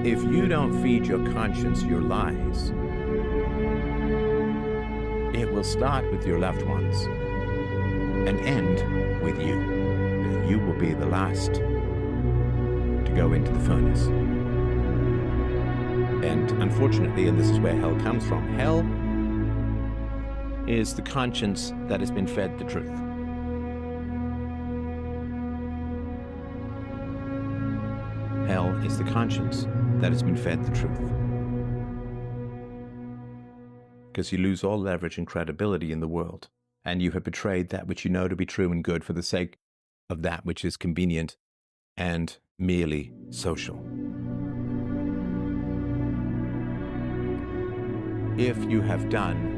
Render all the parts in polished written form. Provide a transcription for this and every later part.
If you don't feed your conscience your lies, it will start with your loved ones and end with you. You will be the last to go into the furnace. And unfortunately, and this is where hell comes from, hell is the conscience that has been fed the truth. Hell is the conscience that has been fed the truth. Because you lose all leverage and credibility in the world, and you have betrayed that which you know to be true and good for the sake of that which is convenient and merely social. If you have done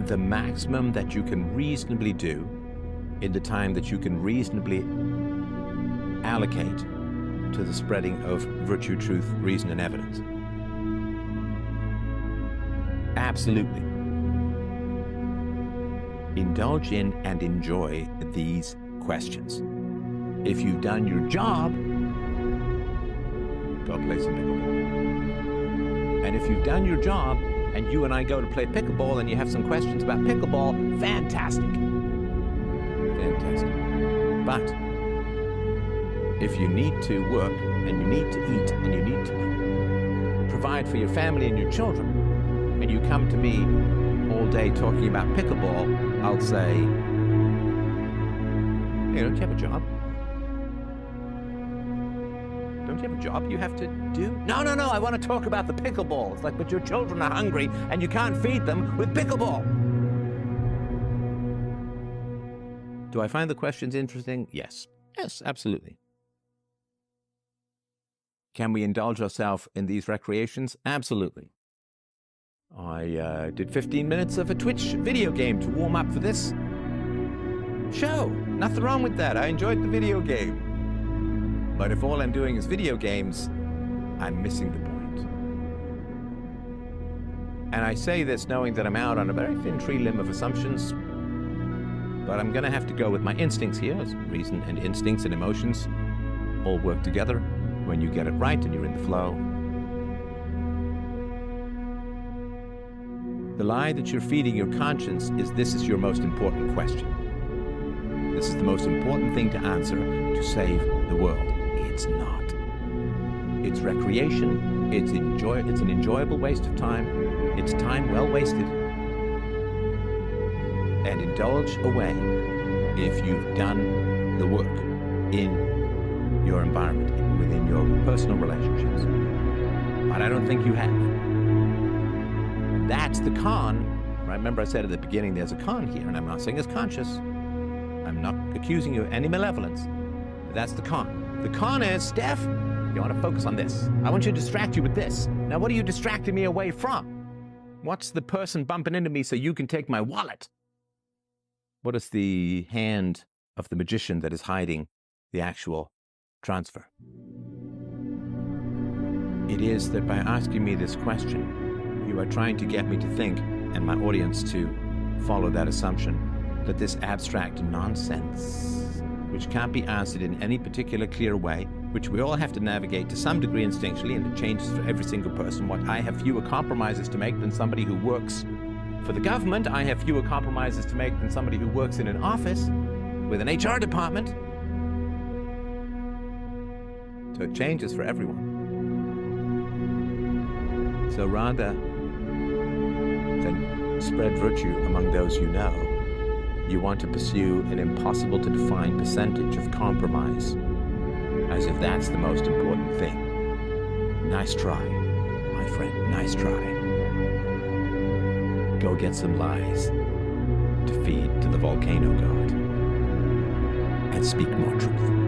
the maximum that you can reasonably do in the time that you can reasonably allocate to the spreading of virtue, truth, reason, and evidence. Absolutely. Indulge in and enjoy these questions. If you've done your job, go play some pickleball. And if you've done your job, and you and I go to play pickleball, and you have some questions about pickleball, fantastic. Fantastic. But if you need to work, and you need to eat, and you need to provide for your family and your children, and you come to me all day talking about pickleball, I'll say, hey, don't you have a job? Don't you have a job you have to do? No, I want to talk about the pickleball. It's like, but your children are hungry and you can't feed them with pickleball. Do I find the questions interesting? Yes. Yes, absolutely. Can we indulge ourselves in these recreations? Absolutely. I did 15 minutes of a Twitch video game to warm up for this show. Nothing wrong with that. I enjoyed the video game. But if all I'm doing is video games, I'm missing the point. And I say this knowing that I'm out on a very thin tree limb of assumptions, but I'm going to have to go with my instincts here. Reason and instincts and emotions all work together when you get it right and you're in the flow. The lie that you're feeding your conscience is this is your most important question. This is the most important thing to answer to save the world. It's not. It's recreation. It's an enjoyable waste of time. It's time well wasted. And indulge away if you've done the work in your environment, within your personal relationships. But I don't think you have. That's the con. Remember I said at the beginning there's a con here, and I'm not saying it's conscious. I'm not accusing you of any malevolence. But that's the con. The con is, Steph, you want to focus on this. I want you to distract you with this. Now, what are you distracting me away from? What's the person bumping into me so you can take my wallet? What is the hand of the magician that is hiding the actual transfer? It is that by asking me this question, you are trying to get me to think, and my audience to follow that assumption, that this abstract nonsense, which can't be answered in any particular clear way, which we all have to navigate to some degree instinctually, and it changes for every single person. What I have fewer compromises to make than somebody who works for the government. I have fewer compromises to make than somebody who works in an office with an HR department. So it changes for everyone. So rather than spread virtue among those you know, you want to pursue an impossible to define percentage of compromise, as if that's the most important thing. Nice try, my friend, nice try. Go get some lies to feed to the volcano god and speak more truth.